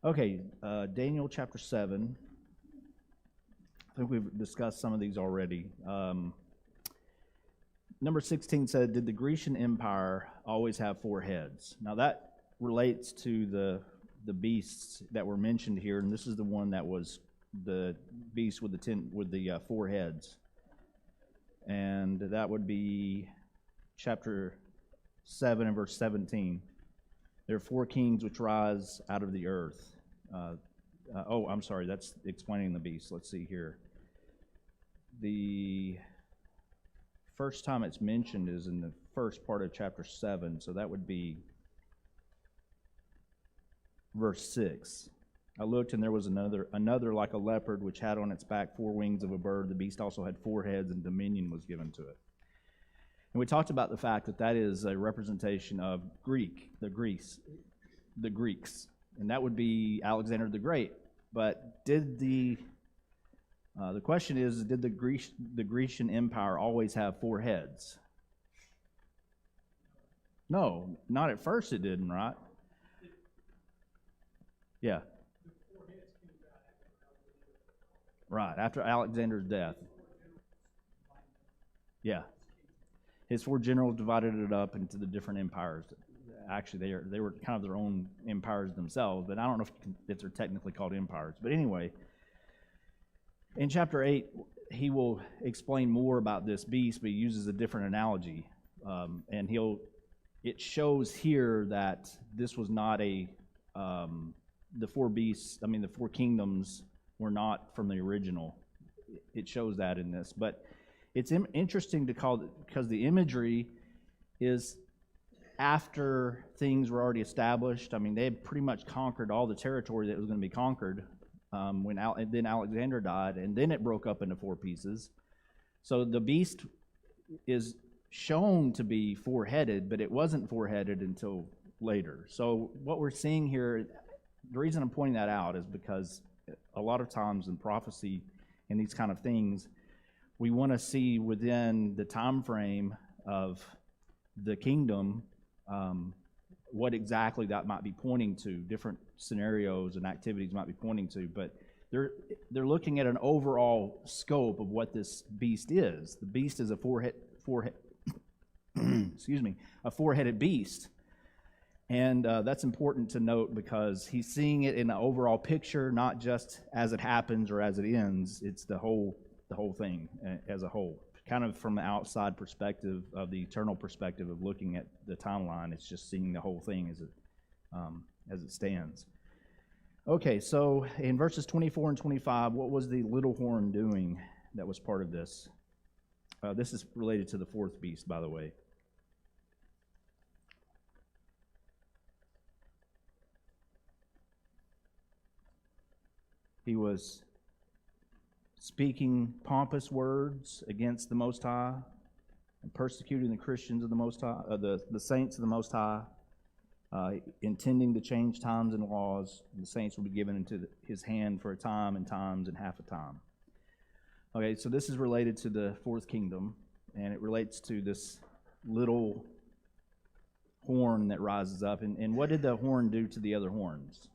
Okay, Daniel chapter 7. I think we've discussed some of these already. Number 16 said, "Did the Grecian Empire always have four heads?" Now that relates to the beasts that were mentioned here, and this is the one that was the beast with the four heads, and that would be chapter 7 and verse 17. There are four kings which rise out of the earth. I'm sorry, that's explaining the beast. Let's see here. The first time it's mentioned is in the first part of chapter 7, so that would be verse 6. I looked, and there was another like a leopard, which had on its back four wings of a bird. The beast also had four heads, and dominion was given to it. And we talked about the fact that that is a representation of the Greeks, and that would be Alexander the Great. But did the question is, did the Grecian Empire always have four heads? No, not at first it didn't, right? Yeah. Right, after Alexander's death. Yeah. His four generals divided it up into the different empires. Actually, they were kind of their own empires themselves, but I don't know if they're technically called empires. But anyway, in chapter 8, he will explain more about this beast, but he uses a different analogy. And it shows here that this was not the four beasts, the four kingdoms were not from the original. It shows that in this. But it's interesting to call it, because the imagery is after things were already established. They had pretty much conquered all the territory that was going to be conquered and then Alexander died, and then it broke up into four pieces. So the beast is shown to be four-headed, but it wasn't four-headed until later. So what we're seeing here, the reason I'm pointing that out is because a lot of times in prophecy and these kind of things, we want to see within the time frame of the kingdom what exactly that might be pointing to. Different scenarios and activities might be pointing to, but they're looking at an overall scope of what this beast is. The beast is a a four-headed beast. And that's important to note because he's seeing it in an overall picture, not just as it happens or as it ends. It's the whole thing as a whole. Kind of from the outside perspective of the eternal perspective of looking at the timeline, it's just seeing the whole thing as it stands. Okay, so in verses 24 and 25, what was the little horn doing that was part of this? This is related to the fourth beast, by the way. He was speaking pompous words against the Most High and persecuting the Christians of the Most High, the saints of the Most High, intending to change times and laws. The saints will be given into his hand for a time and times and half a time. Okay, so this is related to the fourth kingdom, and it relates to this little horn that rises up. And what did the horn do to the other horns? Do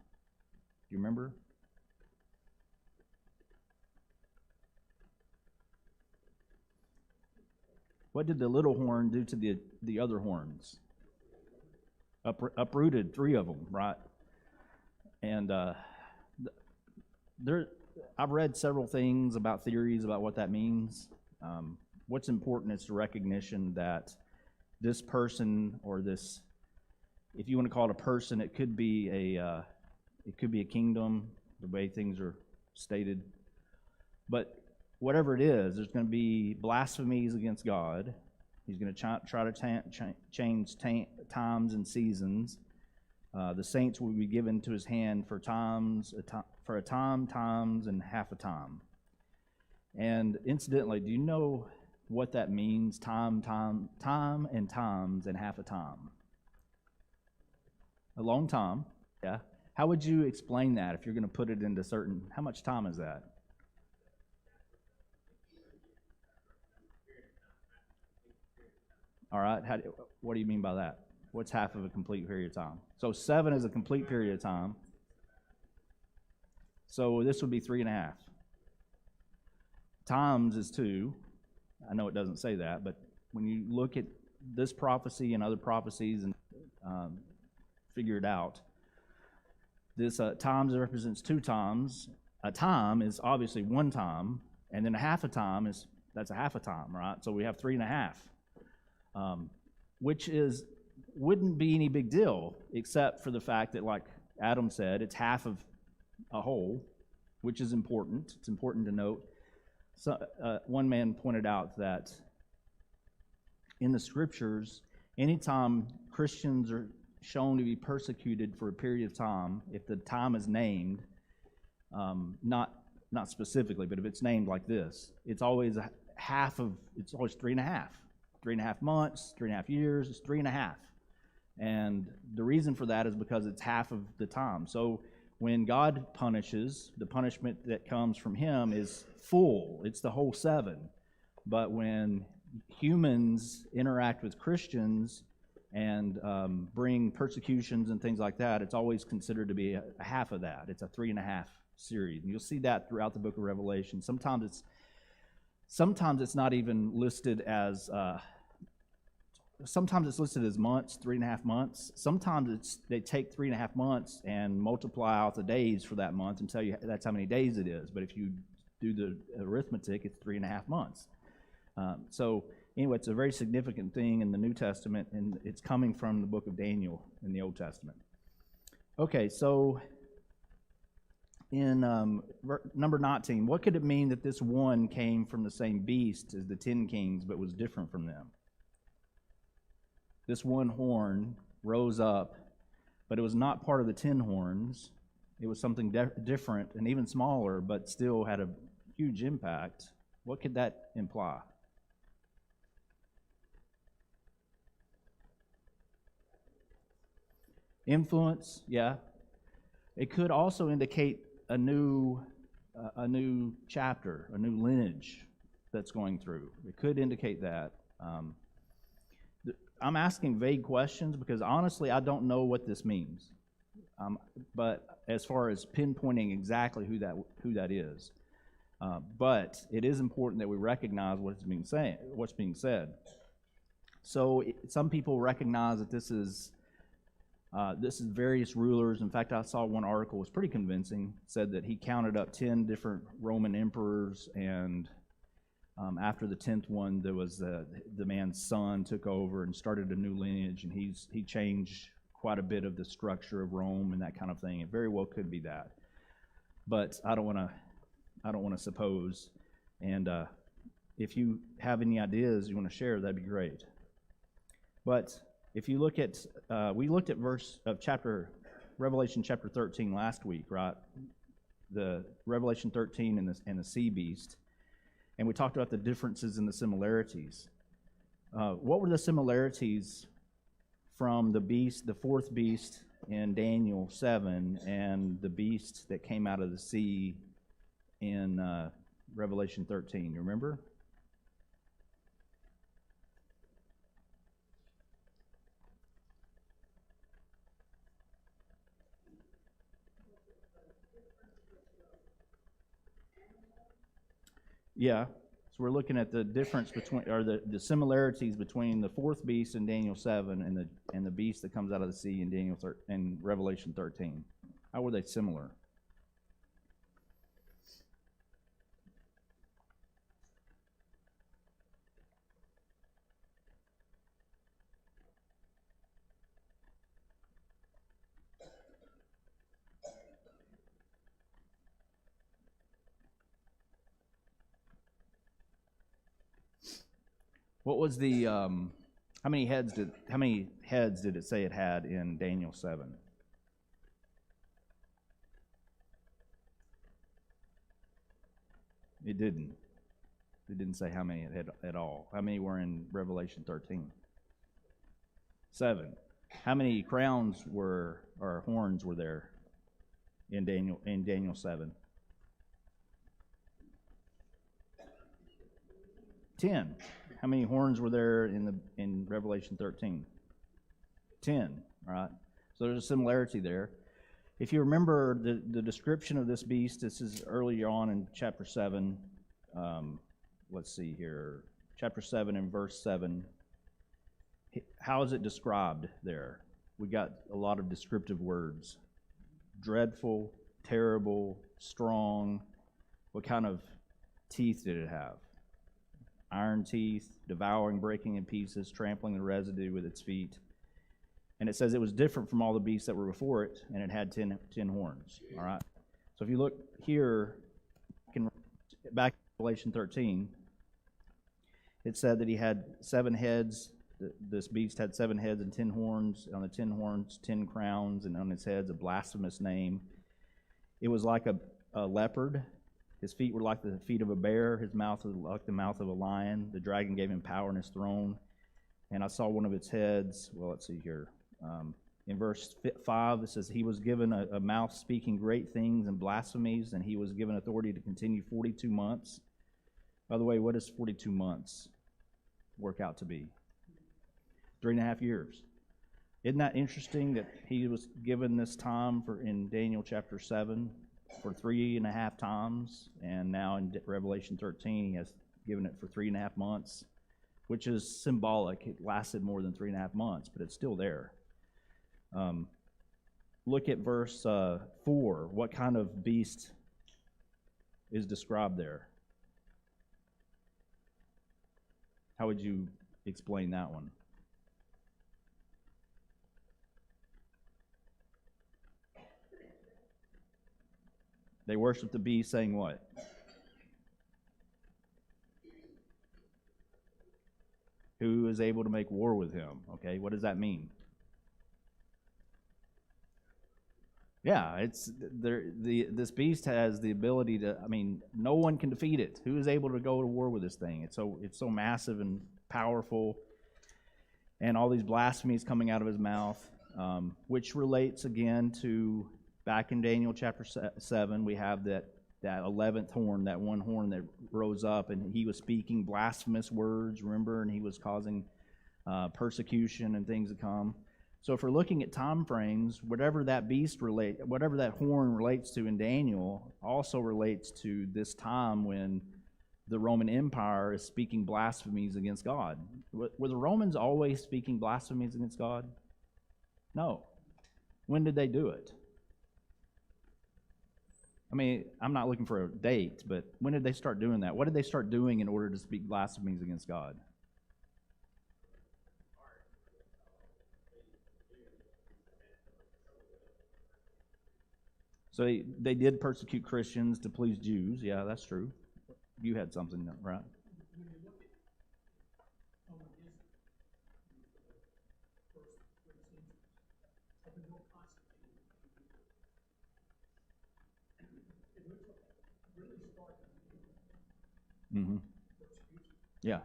you remember? What did the little horn do to the other horns? Uprooted three of them, right? And I've read several things about theories about what that means. What's important is the recognition that this person, or this, if you want to call it a person, it could be a kingdom, the way things are stated. But whatever it is, there's going to be blasphemies against God. He's going to try to change times and seasons. The saints will be given to his hand for a time, times, and half a time. And incidentally, do you know what that means? Time, and times, and half a time. A long time, yeah. How would you explain that if you're going to put it into certain? How much time is that? All right. What do you mean by that? What's half of a complete period of time? So 7 is a complete period of time. So this would be 3.5. Times is 2. I know it doesn't say that, but when you look at this prophecy and other prophecies and figure it out, this times represents 2 times. A time is obviously 1 time, and then a half a time that's a half a time, right? So we have 3.5, which wouldn't be any big deal, except for the fact that, like Adam said, it's half of a whole, which is important. It's important to note. So, one man pointed out that in the scriptures, anytime Christians are shown to be persecuted for a period of time, if the time is named, not specifically, but if it's named like this, it's always it's always 3.5. 3.5 months, 3.5 years, it's 3.5. And the reason for that is because it's half of the time. So when God punishes, the punishment that comes from him is full. It's the whole 7. But when humans interact with Christians and bring persecutions and things like that, it's always considered to be a half of that. It's a 3.5 series. And you'll see that throughout the book of Revelation. Sometimes it's not even listed as sometimes it's listed as months, 3.5 months. Sometimes they take 3.5 months and multiply out the days for that month and tell you that's how many days it is. But if you do the arithmetic, it's 3.5 months. So anyway, it's a very significant thing in the New Testament, and it's coming from the book of Daniel in the Old Testament. Okay, so in number 19, what could it mean that this one came from the same beast as the 10 kings but was different from them? This one horn rose up, but it was not part of the 10 horns. It was something different and even smaller, but still had a huge impact. What could that imply? Influence, yeah. It could also indicate a new chapter, a new lineage that's going through. It could indicate that. I'm asking vague questions because honestly, I don't know what this means. But as far as pinpointing exactly who that is, but it is important that we recognize what's being said. So some people recognize that this is various rulers. In fact, I saw one article was pretty convincing. Said that he counted up 10 different Roman emperors, and after the 10th one, there was the man's son took over and started a new lineage, and he changed quite a bit of the structure of Rome and that kind of thing. It very well could be that, but I don't want to suppose. And if you have any ideas you want to share, that'd be great. But if you look at, we looked at Revelation chapter 13 last week, right? The Revelation 13 and the sea beast. And we talked about the differences and the similarities. What were the similarities from the beast, the 4th beast in Daniel 7, and the beast that came out of the sea in Revelation 13? You remember? Yeah, so we're looking at the difference between, or the similarities between the 4th beast in Daniel 7 and the beast that comes out of the sea in Revelation 13. How were they similar? What was the how many heads did it say it had in Daniel 7? It didn't. It didn't say how many it had at all. How many were in Revelation 13? 7. How many crowns or horns were there in Daniel 7? 10. How many horns were there in Revelation 13? 10, right? So there's a similarity there. If you remember the description of this beast, this is earlier on in chapter 7. Let's see here. Chapter 7 and verse 7. How is it described there? We got a lot of descriptive words. Dreadful, terrible, strong. What kind of teeth did it have? Iron teeth, devouring, breaking in pieces, trampling the residue with its feet. And it says it was different from all the beasts that were before it, and it had 10 horns. All right. So if you look here, back to Revelation 13, it said that he had 7 heads. This beast had 7 heads and 10 horns. On the 10 horns, 10 crowns, and on its heads a blasphemous name. It was like a leopard. His feet were like the feet of a bear. His mouth was like the mouth of a lion. The dragon gave him power in his throne. And I saw one of its heads. Well, let's see here. In verse 5, it says, he was given a mouth speaking great things and blasphemies, and he was given authority to continue 42 months. By the way, what does 42 months work out to be? 3.5 years. Isn't that interesting that he was given this time in Daniel chapter 7 for 3.5 times, and now in Revelation 13 he has given it for 3.5 months, which is symbolic. It lasted more than 3.5 months, but it's still there. Look at verse 4. What kind of beast is described there? How would you explain that one? They worship the beast, saying what? Who is able to make war with him? Okay, what does that mean? Yeah, it's this beast has the ability to. I mean, no one can defeat it. Who is able to go to war with this thing? It's so massive and powerful, and all these blasphemies coming out of his mouth, which relates again to back in Daniel chapter 7. We have that 11th horn, that one horn that rose up, and he was speaking blasphemous words. Remember, and he was causing persecution and things to come. So if we're looking at time frames, whatever that horn relates to in Daniel also relates to this time when the Roman Empire is speaking blasphemies against God. Were the Romans always speaking blasphemies against God? No. When did they do it? I mean, I'm not looking for a date, but when did they start doing that? What did they start doing in order to speak blasphemies against God? So they did persecute Christians to please Jews. Yeah, that's true. You had something, right? Mm-hmm. Yeah.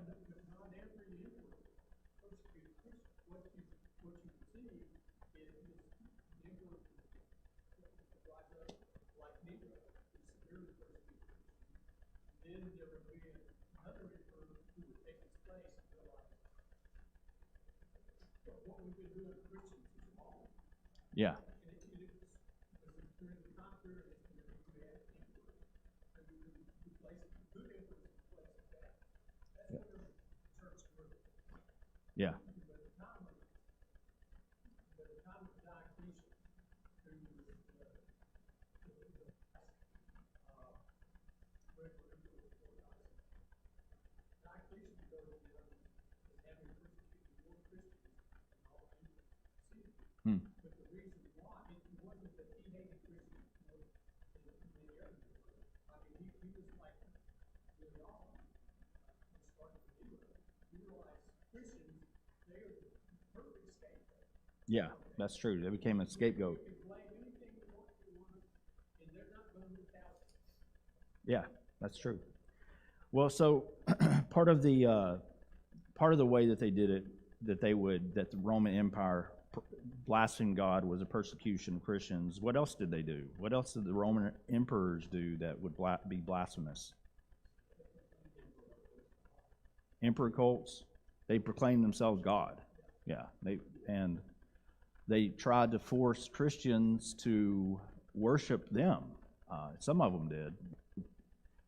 Yeah. Yeah. Hmm. Yeah, that's true. They became a scapegoat. Yeah, that's true. Well, so part of the way that they did it, that the Roman Empire blasphemed God, was a persecution of Christians. What else did they do? What else did the Roman emperors do that would be blasphemous? Emperor cults. They proclaimed themselves God. Yeah, they tried to force Christians to worship them. Some of them did.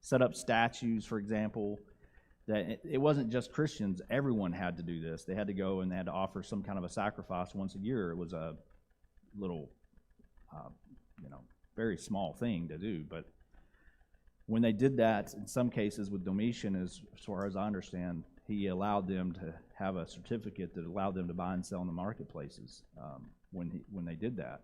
Set up statues, for example, that it wasn't just Christians. Everyone had to do this. They had to go and they had to offer some kind of a sacrifice once a year. It was a little, very small thing to do. But when they did that, in some cases with Domitian, as far as I understand, he allowed them to have a certificate that allowed them to buy and sell in the marketplaces when they did that.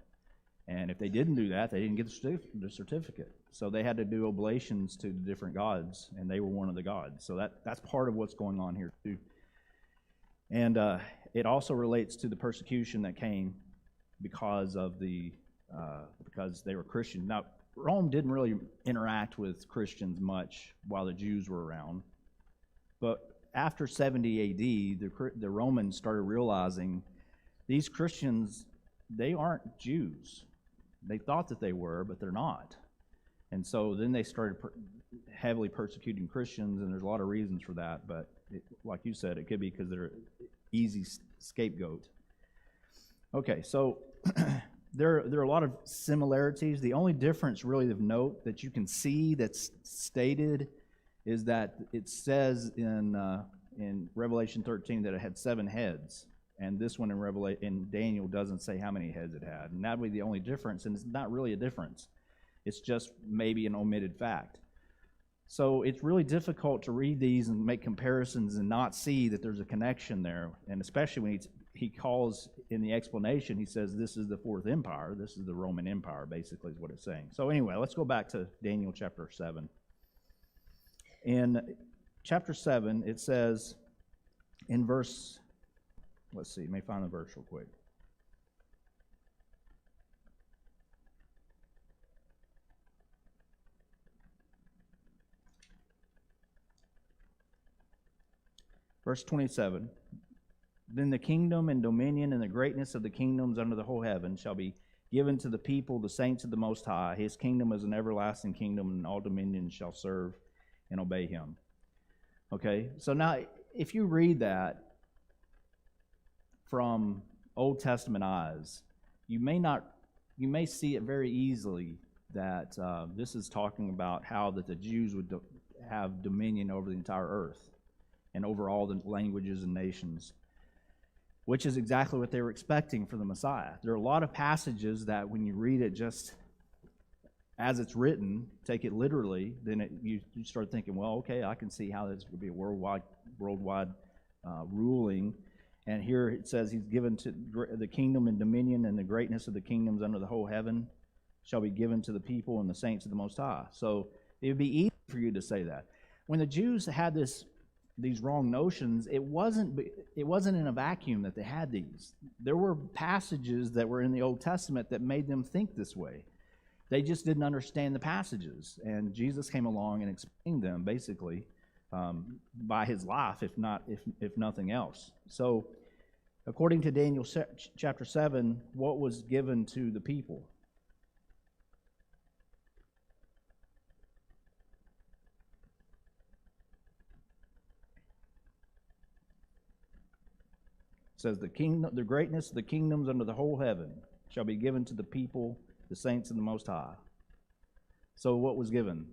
And if they didn't do that, they didn't get the certificate. So they had to do oblations to different gods, and they were one of the gods. So that's part of what's going on here too. And it also relates to the persecution that came because they were Christian. Now, Rome didn't really interact with Christians much while the Jews were around. But after 70 AD, the Romans started realizing these Christians, they aren't Jews. They thought that they were, but they're not. And so then they started heavily persecuting Christians, and there's a lot of reasons for that. But like you said, it could be because they're an easy scapegoat. Okay, so there are a lot of similarities. The only difference really of note that you can see that's stated is that it says in Revelation 13 that it had 7 heads. And this one in Daniel doesn't say how many heads it had. And that would be the only difference, and it's not really a difference. It's just maybe an omitted fact. So it's really difficult to read these and make comparisons and not see that there's a connection there. And especially when he calls in the explanation, he says this is the 4th empire. This is the Roman Empire, basically, is what it's saying. So anyway, let's go back to Daniel chapter 7. In chapter 7, it says in verse... Let's see, let me find the verse real quick. Verse 27, then the kingdom and dominion and the greatness of the kingdoms under the whole heaven shall be given to the people, the saints of the Most High. His kingdom is an everlasting kingdom, and all dominions shall serve and obey him. Okay, so now if you read that from Old Testament eyes, you may see it very easily that this is talking about how that the Jews would have dominion over the entire earth and over all the languages and nations, which is exactly what they were expecting for the Messiah. There are a lot of passages that when you read it just as it's written, take it literally, then you start thinking, well, okay, I can see how this would be a worldwide ruling. And here it says he's given to the kingdom and dominion, and the greatness of the kingdoms under the whole heaven shall be given to the people and the saints of the Most High. So it would be easy for you to say that. When the Jews had these wrong notions, it wasn't in a vacuum that they had these. There were passages that were in the Old Testament that made them think this way. They just didn't understand the passages, and Jesus came along and explained them basically by his life, if nothing else. So, according to Daniel chapter 7, what was given to the people? It says the greatness of the kingdoms under the whole heaven shall be given to the people, the saints of the Most High. So what was given?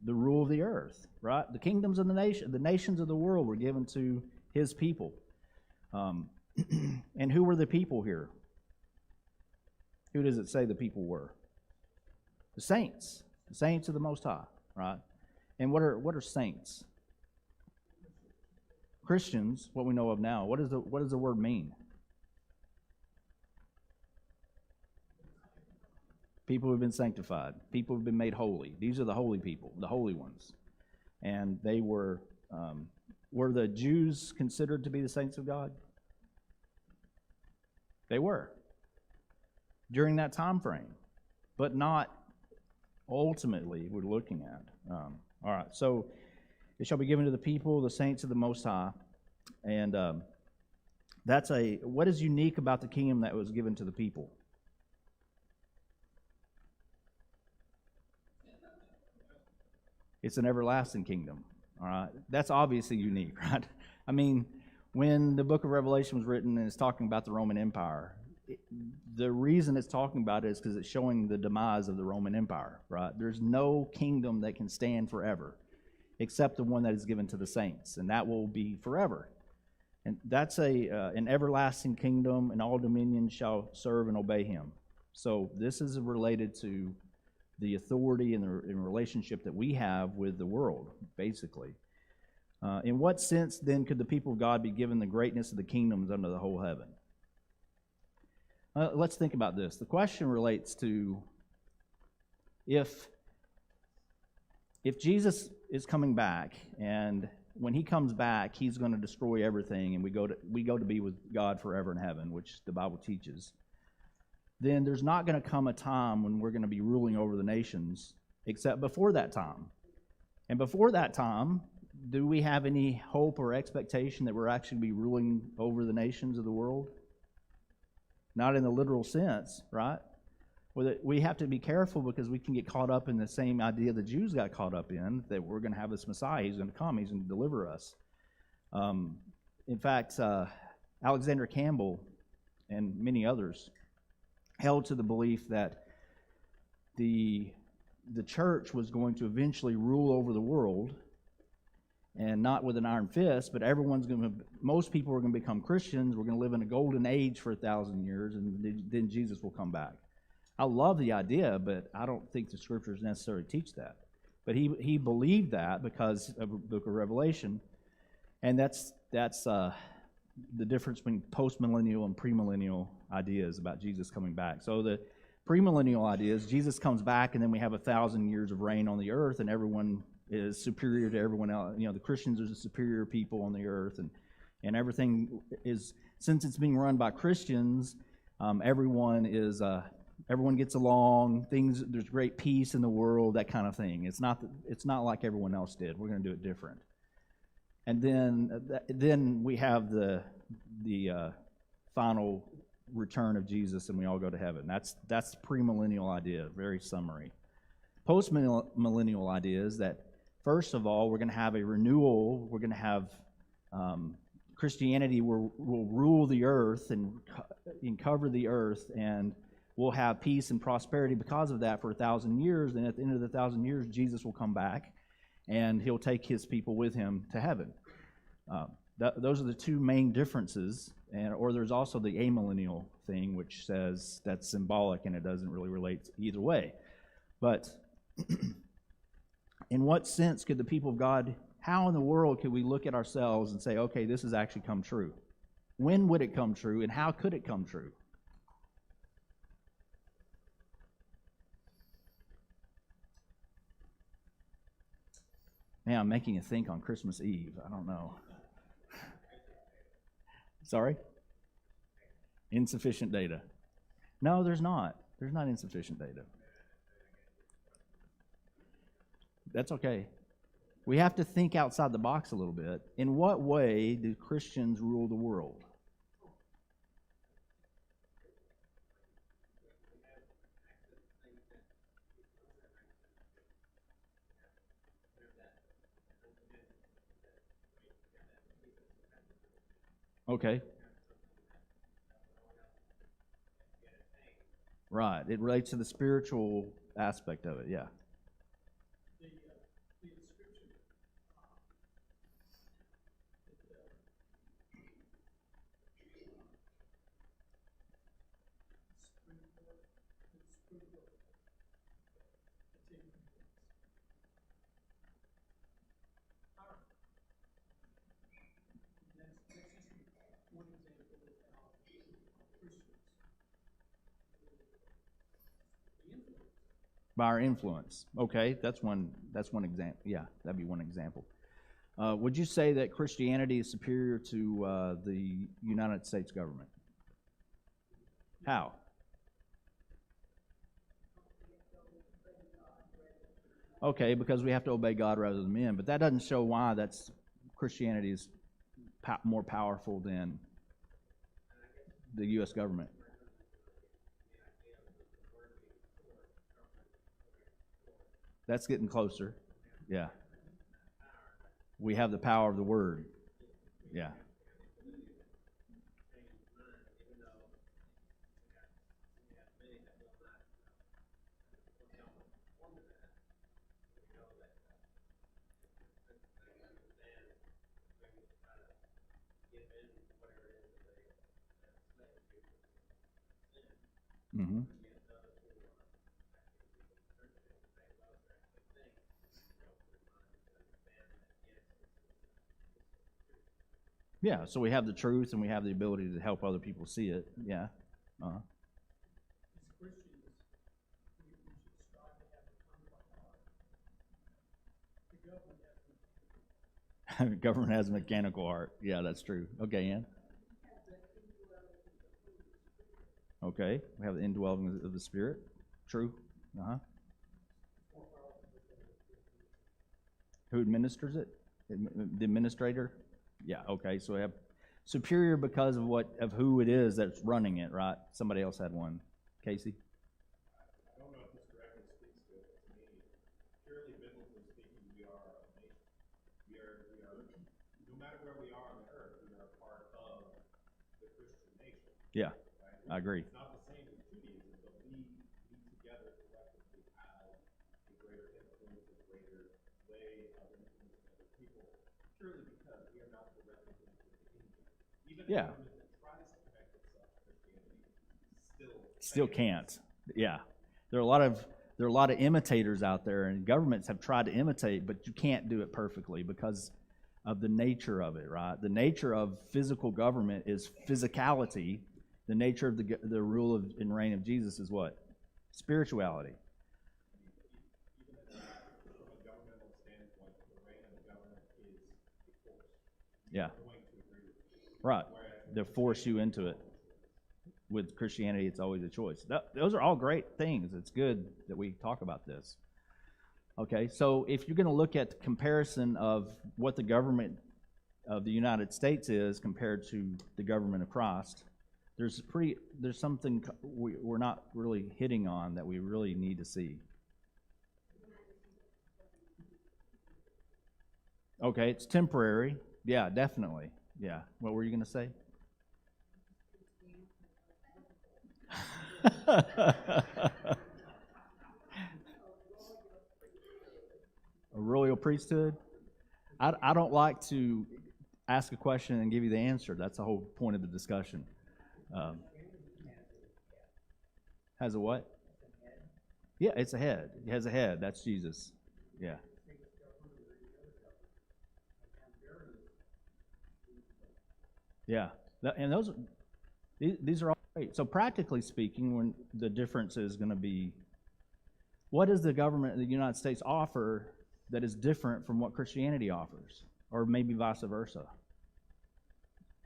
The rule of the earth, right? The kingdoms of the nations of the world were given to his people. And who were the people here? Who does it say the people were? The saints of the Most High, right? And what are saints? Christians, what we know of now. What does the word mean? People who have been sanctified. People who have been made holy. These are the holy people, the holy ones. And they were the Jews considered to be the saints of God? They were. During that time frame. But not ultimately we're looking at. All right, so it shall be given to the people, the saints of the Most High. And what is unique about the kingdom that was given to the people? It's an everlasting kingdom, all right? That's obviously unique, right? I mean, when the book of Revelation was written and it's talking about the Roman Empire, the reason it's talking about it is because it's showing the demise of the Roman Empire, right? There's no kingdom that can stand forever except the one that is given to the saints, and that will be forever. And that's an everlasting kingdom, and all dominions shall serve and obey him. So this is related to the authority and the relationship that we have with the world, basically. In what sense, then, could the people of God be given the greatness of the kingdoms under the whole heaven? Let's think about this. The question relates to if Jesus is coming back, and when he comes back, he's going to destroy everything, and we go to be with God forever in heaven, which the Bible teaches. Then there's not going to come a time when we're going to be ruling over the nations, except before that time. And before that time, do we have any hope or expectation that we're actually be ruling over the nations of the world? Not in the literal sense, right? We have to be careful because we can get caught up in the same idea the Jews got caught up in, that we're going to have this Messiah. He's going to come. He's going to deliver us. In fact, Alexander Campbell and many others held to the belief that the church was going to eventually rule over the world, and not with an iron fist, but most people are going to become Christians. We're going to live in a golden age for 1,000 years, and then Jesus will come back. I love the idea, but I don't think the scriptures necessarily teach that. But he believed that because of the book of Revelation, and that's the difference between postmillennial and premillennial ideas about Jesus coming back. So the premillennial idea is Jesus comes back, and then we have 1,000 years of reign on the earth, and everyone is superior to everyone else. The Christians are the superior people on the earth, and everything is, since it's being run by Christians, everyone gets along. There's great peace in the world, that kind of thing. It's not like everyone else did. We're going to do it different. And then we have the final return of Jesus, and we all go to heaven. That's the premillennial idea, very summary. Postmillennial idea is that, first of all, we're going to have a renewal. We're going to have Christianity will rule the earth and cover the earth, and we'll have peace and prosperity because of that for 1,000 years. And at the end of the 1,000 years, Jesus will come back, and he'll take his people with him to heaven. Those are the two main differences. Or there's also the amillennial thing, which says that's symbolic and it doesn't really relate either way. But in what sense could the people of God, how in the world could we look at ourselves and say, okay, this has actually come true? When would it come true, and how could it come true? Man, I'm making you think on Christmas Eve. I don't know. Sorry? Insufficient data. No, there's not. There's not insufficient data. That's okay. We have to think outside the box a little bit. In what way do Christians rule the world? Okay. Right. It relates to the spiritual aspect of it, yeah. By our influence. Okay, that's one example. Yeah, that'd be one example. Would you say that Christianity is superior to the United States government? How? Okay, because we have to obey God rather than men, but that doesn't show why Christianity is more powerful than the U.S. government. That's getting closer. Yeah. We have the power of the Word. Yeah. Mm-hmm. Yeah, so we have the truth and we have the ability to help other people see it. Yeah. Uh-huh. Government has a mechanical heart. Yeah, that's true. Okay, Ann. Okay, we have the indwelling of the Spirit. True. Uh-huh. Who administers it? The administrator? Yeah, okay, so we have superior because of who it is that's running it, right? Somebody else had one. Casey? I don't know if this directly speaks to it, but to me, purely biblically speaking, we are a nation. No matter where we are on the earth, we are part of the Christian nation. Yeah, Right? I agree. It's not the same as Judaism, but we together collectively have a greater influence, a greater way of influencing other people, purely because we are not the representatives of the kingdom. Even Yeah. the government that tries to connect itself to Christianity Still can't. Yeah. There are a lot of imitators out there, and governments have tried to imitate, but you can't do it perfectly because of the nature of it, right? The nature of physical government is physicality. The nature of the rule of and reign of Jesus is what? Spirituality. even from a governmental standpoint, the reign of the government is a force. Yeah. I'm going to agree with you. Right. They force you into it. With Christianity, it's always a choice. Those are all great things. It's good that we talk about this. Okay, so if you're going to look at the comparison of what the government of the United States is compared to the government of Christ, there's something we're not really hitting on that we really need to see. Okay, it's temporary. Yeah, definitely. Yeah. What were you going to say? A royal priesthood? I don't like to ask a question and give you the answer. That's the whole point of the discussion. Has a what? Yeah, it's a head. It has a head. That's Jesus. Yeah. Yeah. And these are all great. So practically speaking, when the difference is going to be, what does the government of the United States offer that is different from what Christianity offers, or maybe vice versa?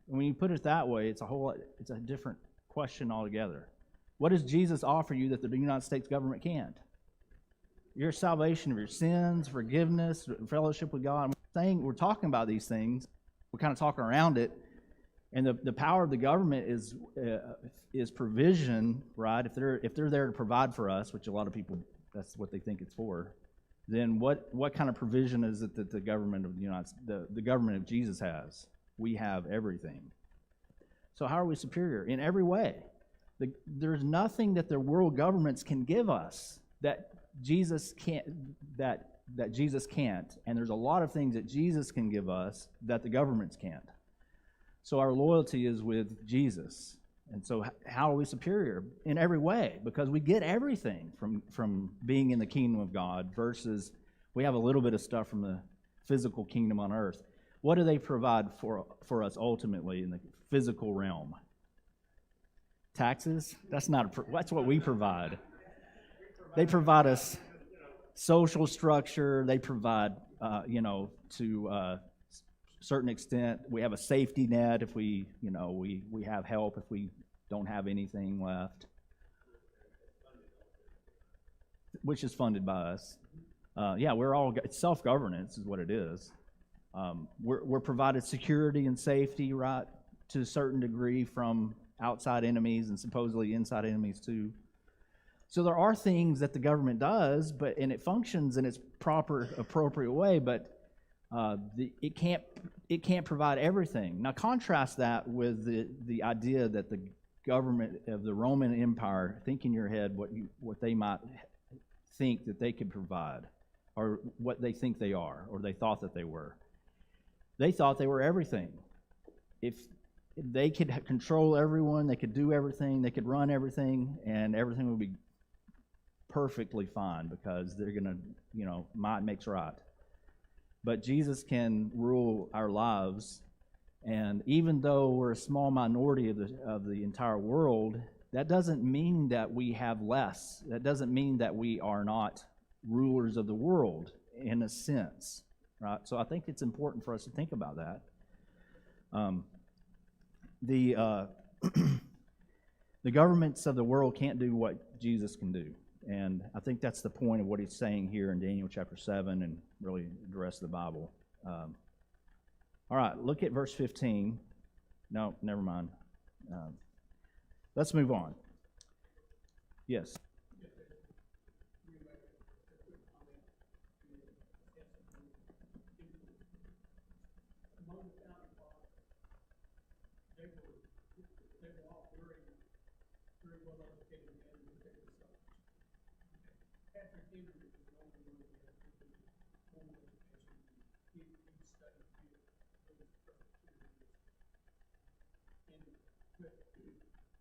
When you put it that way, it's a different question altogether. What does Jesus offer you that the United States government can't? Your salvation of your sins, forgiveness, fellowship with God. We're talking about these things. We're kind of talking around it. And the power of the government is provision, right? If they're there to provide for us, which a lot of people, that's what they think it's for, then what kind of provision is it that the government of the government of Jesus has? We have everything. So how are we superior? In every way. There's nothing that the world governments can give us that Jesus can't. That Jesus can't, and there's a lot of things that Jesus can give us that the governments can't. So our loyalty is with Jesus. And so how are we superior? In every way, because we get everything from being in the kingdom of God versus we have a little bit of stuff from the physical kingdom on earth. What do they provide for us ultimately in the physical realm? Taxes? That's what we provide. They provide us social structure. They provide, to a certain extent, we have a safety net if we have help if we don't have anything left, which is funded by us. It's self-governance is what it is. We're provided security and safety, right, to a certain degree from outside enemies and supposedly inside enemies too. So there are things that the government does, and it functions in its proper, appropriate way, but it can't provide everything. Now contrast that with the idea that the government of the Roman Empire, think in your head what they might think that they could provide, or what they think they are, or they thought that they were. They thought they were everything. If they could control everyone, they could do everything, they could run everything, and everything would be perfectly fine because they're going to, might makes right. But Jesus can rule our lives, and even though we're a small minority of the entire world, that doesn't mean that we have less. That doesn't mean that we are not rulers of the world in a sense, right? So I think it's important for us to think about that. The governments of the world can't do what Jesus can do. And I think that's the point of what he's saying here in Daniel chapter 7 and really the rest of the Bible. All right, look at verse 15. No, never mind. Let's move on. Yes.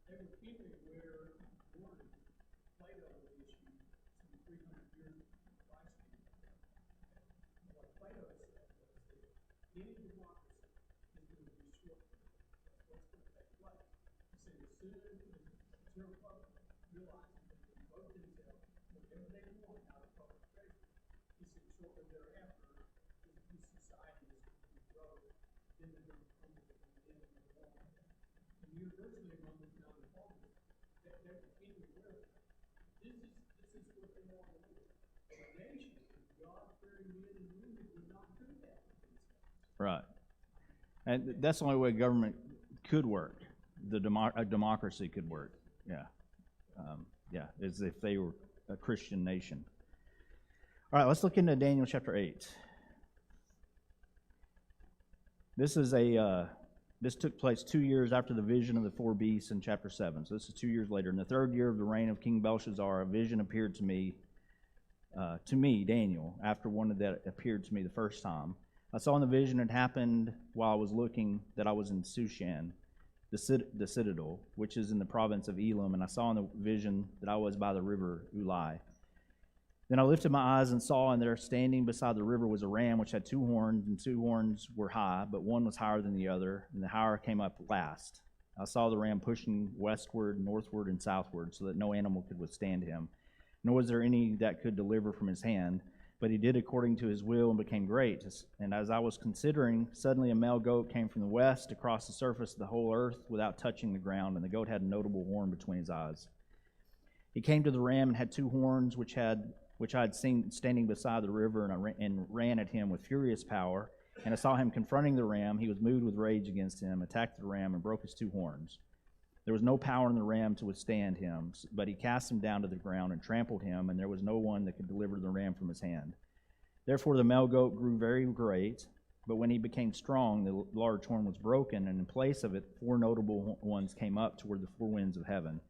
They were keeping where Warren Plato issued some 300 years before Christ came. What Plato said was that any democracy is going to be short. That's what's going to take place. He said as soon as the general public realizes that they can vote themselves whatever they want out of public treasury, he said shortly thereafter, this society is going to grow, then they're going to come to the end of the world. And universally among the founding fathers, they were keeping aware of that. This is what they want to do. A nation, God-fearing men and women would not do that. Right. And that's the only way government could work. A democracy could work. Yeah. As if they were a Christian nation. All right, let's look into Daniel chapter 8. This took place 2 years after the vision of the four beasts in chapter 7. So this is 2 years later. In the third year of the reign of King Belshazzar, a vision appeared to me, Daniel, after one that appeared to me the first time. I saw in the vision it happened while I was looking that I was in Shushan, the citadel, which is in the province of Elam, and I saw in the vision that I was by the river Ulai. Then I lifted my eyes and saw, and there standing beside the river was a ram which had 2 horns, and 2 horns were high, but one was higher than the other, and the higher came up last. I saw the ram pushing westward, northward, and southward, so that no animal could withstand him, nor was there any that could deliver from his hand. But he did according to his will and became great. And as I was considering, suddenly a male goat came from the west across the surface of the whole earth without touching the ground, and the goat had a notable horn between his eyes. He came to the ram and had 2 horns, which I had seen standing beside the river, and ran at him with furious power. And I saw him confronting the ram. He was moved with rage against him, attacked the ram, and broke his 2 horns. There was no power in the ram to withstand him, but he cast him down to the ground and trampled him, and there was no one that could deliver the ram from his hand. Therefore the male goat grew very great, but when he became strong, the large horn was broken, and in place of it 4 notable ones came up toward the 4 winds of heaven.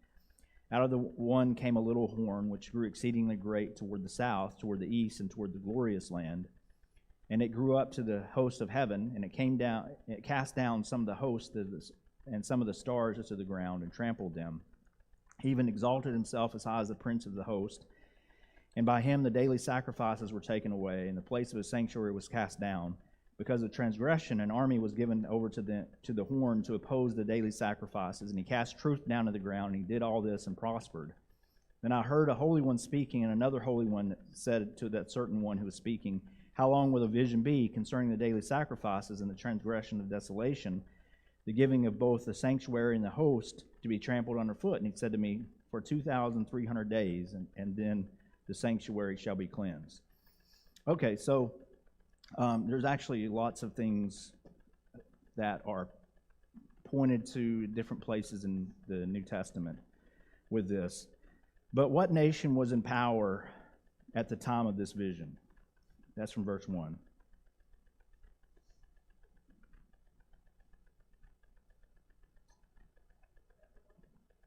Out of the one came a little horn, which grew exceedingly great toward the south, toward the east, and toward the glorious land. And it grew up to the host of heaven, and it cast down some of the hosts and some of the stars to the ground, and trampled them. He even exalted himself as high as the prince of the host. And by him the daily sacrifices were taken away, and the place of his sanctuary was cast down. Because of transgression, an army was given over to the horn to oppose the daily sacrifices, and he cast truth down to the ground, and he did all this and prospered. Then I heard a holy one speaking, and another holy one said to that certain one who was speaking, "How long will the vision be concerning the daily sacrifices and the transgression of desolation, the giving of both the sanctuary and the host to be trampled underfoot?" And he said to me, "For 2,300 days, and then the sanctuary shall be cleansed." Okay, so there's actually lots of things that are pointed to different places in the New Testament with this. But what nation was in power at the time of this vision? That's from verse 1.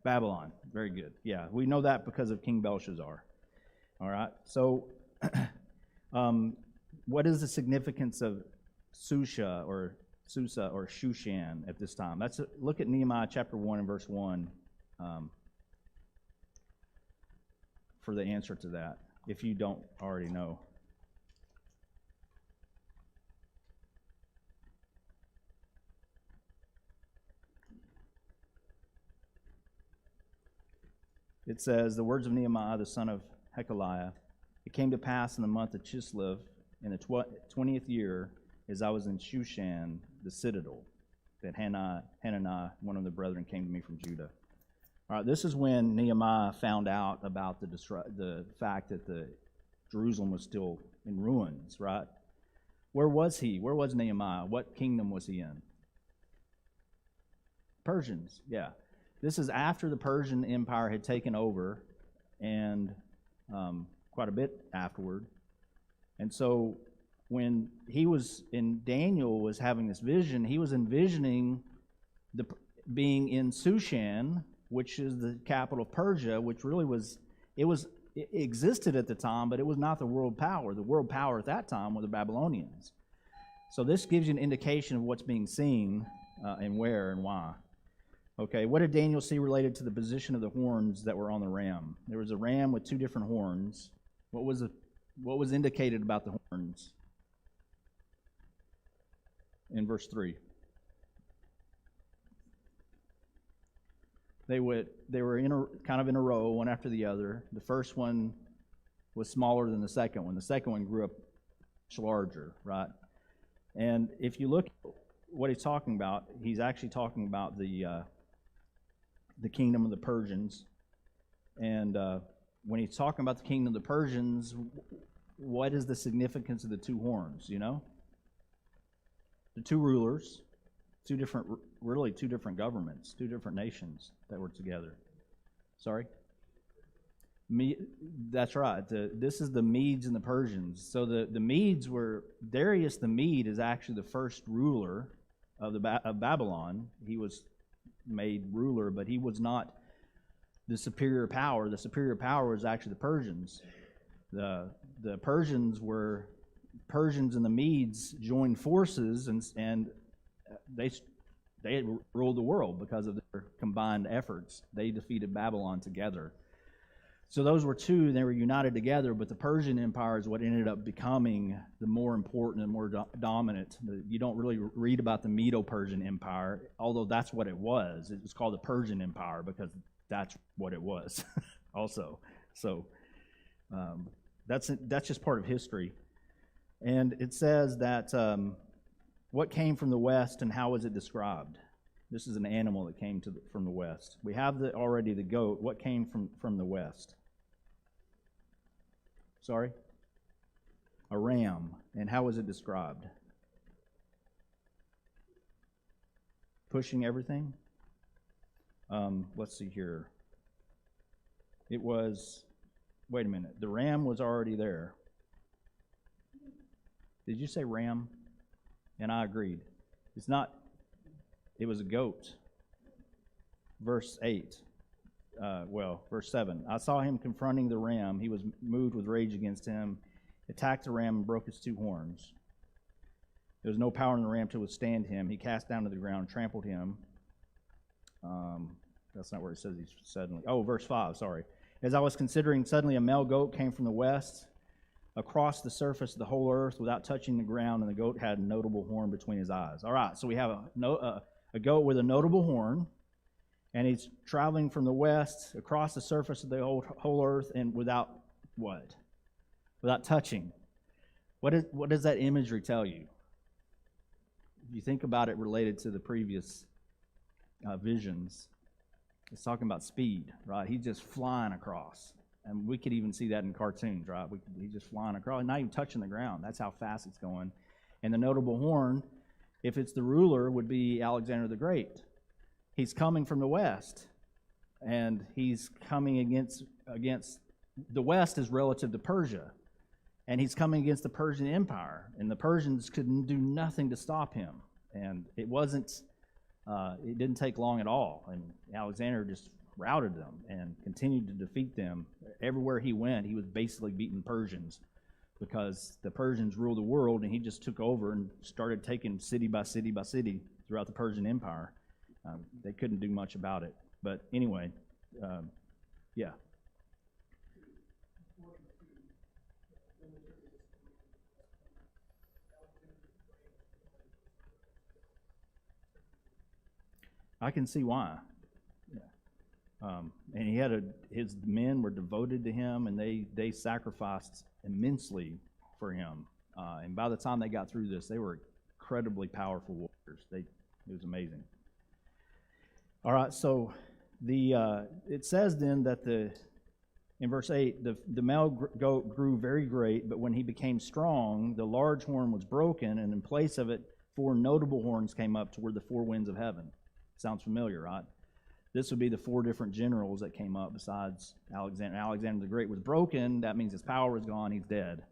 Babylon. Very good. Yeah, we know that because of King Belshazzar. All right, so what is the significance of Susha or Susa or Shushan at this time. Look at Nehemiah chapter 1 and verse 1 for the answer to that, if you don't already know. It says, the words of Nehemiah, the son of Hekeliah, it came to pass in the month of Chislev, in the 20th year, as I was in Shushan, the citadel, that Hananiah, one of the brethren, came to me from Judah. All right, this is when Nehemiah found out about the fact that Jerusalem was still in ruins, right? Where was he? Where was Nehemiah? What kingdom was he in? Persians, yeah. This is after the Persian Empire had taken over, and quite a bit afterward. And so when Daniel was having this vision, he was envisioning being in Shushan, which is the capital of Persia, which really it existed at the time, but it was not the world power. The world power at that time were the Babylonians. So this gives you an indication of what's being seen and where and why. Okay, what did Daniel see related to the position of the horns that were on the ram? There was a ram with two different horns. What was indicated about the horns? In verse 3. They were kind of in a row, one after the other. The first one was smaller than the second one. The second one grew up much larger, right? And if you look at what he's talking about, he's actually talking about the kingdom of the Persians. And when he's talking about the kingdom of the Persians, what is the significance of the two horns, you know? The two rulers, two different governments, two different nations that were together. Sorry? That's right. This is the Medes and the Persians. So the Medes were, Darius the Mede is actually the first ruler of Babylon. He was made ruler, but he was not the superior power. The superior power was actually the Persians. The Persians and the Medes joined forces, and they had ruled the world because of their combined efforts. They defeated Babylon together. So those were two, and they were united together, but the Persian Empire is what ended up becoming the more important and more dominant. You don't really read about the Medo-Persian Empire, although that's what it was. It was called the Persian Empire because that's what it was also. So that's just part of history. And it says that what came from the west and how was it described? This is an animal that came from the west. We have already the goat. What came from the west? Sorry? A ram. And how was it described? Pushing everything? Let's see here. It was, wait a minute. The ram was already there. Did you say ram? And I agreed. It's not, it was a goat. Verse 8. Verse 7. I saw him confronting the ram. He was moved with rage against him, attacked the ram, and broke its two horns. There was no power in the ram to withstand him. He cast down to the ground, trampled him. That's not where it says he's suddenly. Oh, verse 5, sorry. As I was considering, suddenly a male goat came from the west across the surface of the whole earth without touching the ground, and the goat had a notable horn between his eyes. All right, so we have a goat with a notable horn, and he's traveling from the west across the surface of the whole earth, and without what? Without touching. What does that imagery tell you? If you think about it related to the previous visions, it's talking about speed, right? He's just flying across. And we could even see that in cartoons, right? He's just flying across, not even touching the ground. That's how fast it's going. And the notable horn, if it's the ruler, would be Alexander the Great. He's coming from the west, and he's coming against the west is relative to Persia, and he's coming against the Persian Empire, and the Persians couldn't do nothing to stop him. And it didn't take long at all, and Alexander just routed them and continued to defeat them. Everywhere he went, he was basically beating Persians because the Persians ruled the world, and he just took over and started taking city by city by city throughout the Persian Empire. They couldn't do much about it. But anyway, yeah. I can see why. And he had his men were devoted to him, and they sacrificed immensely for him. And by the time they got through this, they were incredibly powerful warriors. It was amazing. All right, so it says then that in verse 8, the male goat grew very great, but when he became strong, the large horn was broken, and in place of it, 4 notable horns came up toward the 4 winds of heaven. Sounds familiar, right? This would be the 4 different generals that came up besides Alexander. Alexander the Great was broken. That means his power was gone. He's dead.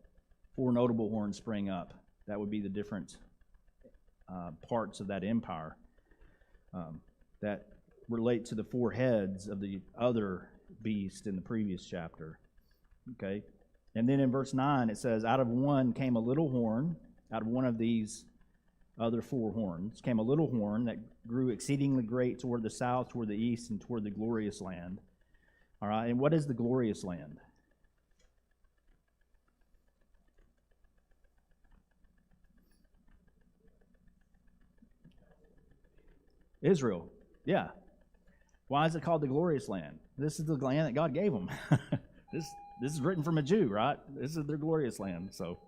4 notable horns sprang up. That would be the different parts of that empire that relate to the 4 heads of the other beast in the previous chapter. Okay? And then in verse 9 it says, out of one came a little horn, out of one of these other 4 horns came a little horn that grew exceedingly great toward the south, toward the east, and toward the glorious land. All right, and what is the glorious land? Israel, yeah. Why is it called the glorious land? This is the land that God gave them. This is written from a Jew, right? This is their glorious land. So,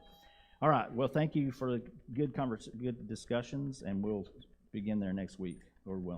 all right. Well, thank you for the good discussions, and we'll begin there next week, Lord willing.